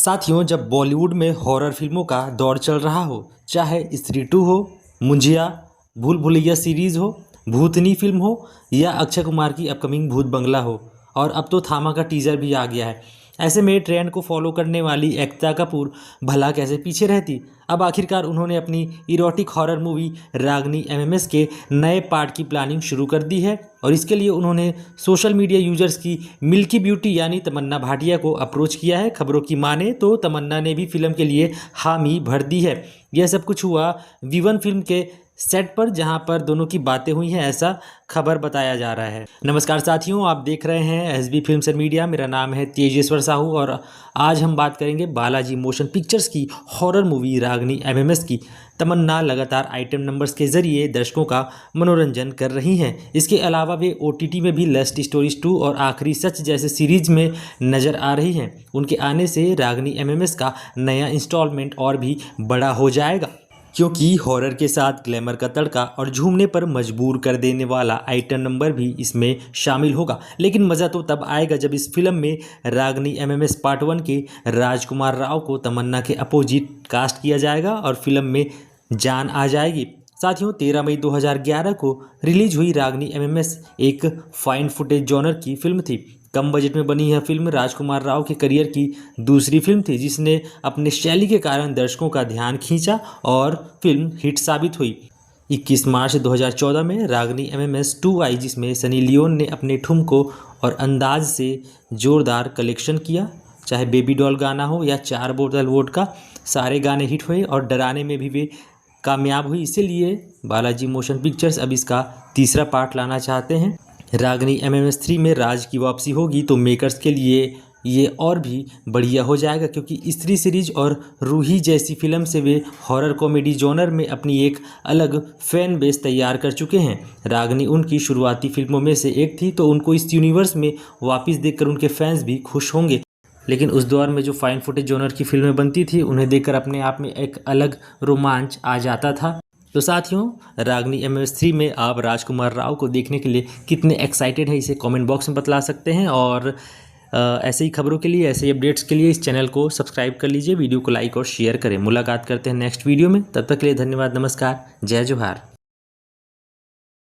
साथियों, जब बॉलीवुड में हॉरर फिल्मों का दौर चल रहा हो, चाहे स्त्री 2 हो, मुंजिया, भूल भुलैया सीरीज़ हो, भूतनी फिल्म हो या अक्षय कुमार की अपकमिंग भूत बंगला हो, और अब तो थामा का टीज़र भी आ गया है। ऐसे में ट्रेंड को फॉलो करने वाली एकता कपूर भला कैसे पीछे रहती। अब आखिरकार उन्होंने अपनी इरोटिक हॉरर मूवी रागनी एमएमएस के नए पार्ट की प्लानिंग शुरू कर दी है, और इसके लिए उन्होंने सोशल मीडिया यूजर्स की मिल्की ब्यूटी यानी तमन्ना भाटिया को अप्रोच किया है। खबरों की माने तो तमन्ना ने भी फिल्म के लिए हामी भर दी है। यह सब कुछ हुआ V1 फिल्म के सेट पर, जहां पर दोनों की बातें हुई हैं, ऐसा खबर बताया जा रहा है। नमस्कार साथियों, आप देख रहे हैं SB फिल्म्स एंड मीडिया। मेरा नाम है तेजेश्वर साहू और आज हम बात करेंगे बालाजी मोशन पिक्चर्स की हॉरर मूवी रागनी एमएमएस की। तमन्ना लगातार आइटम नंबर्स के जरिए दर्शकों का मनोरंजन कर रही हैं। इसके अलावा वे OTT में भी लस्ट स्टोरीज 2 और आखिरी सच जैसे सीरीज में नजर आ रही हैं। उनके आने से रागनी एमएमएस का नया इंस्टॉलमेंट और भी बड़ा हो जाएगा, क्योंकि हॉरर के साथ ग्लैमर का तड़का और झूमने पर मजबूर कर देने वाला आइटम नंबर भी इसमें शामिल होगा। लेकिन मज़ा तो तब आएगा जब इस फिल्म में रागनी एमएमएस पार्ट 1 के राजकुमार राव को तमन्ना के अपोजिट कास्ट किया जाएगा और फिल्म में जान आ जाएगी। साथियों, 13 मई 2011 को रिलीज हुई रागनी एमएमएस एक फाइन फुटेज जॉनर की फिल्म थी। कम बजट में बनी यह फिल्म राजकुमार राव के करियर की दूसरी फिल्म थी, जिसने अपने शैली के कारण दर्शकों का ध्यान खींचा और फिल्म हिट साबित हुई। 21 मार्च 2014 में रागनी एमएमएस 2 आई, जिसमें सनी लियोन ने अपने ठुमकों और अंदाज से जोरदार कलेक्शन किया। चाहे बेबी डॉल गाना हो या 4 बोतल वोडका, सारे गाने हिट हुए और डराने में भी वे कामयाब हुई। इसीलिए बालाजी मोशन पिक्चर्स अब इसका तीसरा पार्ट लाना चाहते हैं। रागनी एमएमएस 3 में राज की वापसी होगी तो मेकर्स के लिए ये और भी बढ़िया हो जाएगा, क्योंकि स्त्री सीरीज और रूही जैसी फिल्म से वे हॉरर कॉमेडी जॉनर में अपनी एक अलग फैन बेस तैयार कर चुके हैं। रागनी उनकी शुरुआती फिल्मों में से एक थी, तो उनको इस यूनिवर्स में वापस देखकर उनके फैंस भी खुश होंगे। लेकिन उस दौर में जो फाइन फुटेज जॉनर की फिल्में बनती थी, उन्हें देखकर अपने आप में एक अलग रोमांच आ जाता था। तो साथियों, रागनी एमएमएस 3 में आप राजकुमार राव को देखने के लिए कितने एक्साइटेड हैं, इसे कमेंट बॉक्स में बतला सकते हैं। और ऐसे ही खबरों के लिए, ऐसे ही अपडेट्स के लिए इस चैनल को सब्सक्राइब कर लीजिए, वीडियो को लाइक और शेयर करें। मुलाकात करते हैं नेक्स्ट वीडियो में। तब तक के लिए धन्यवाद, नमस्कार, जय जोहार।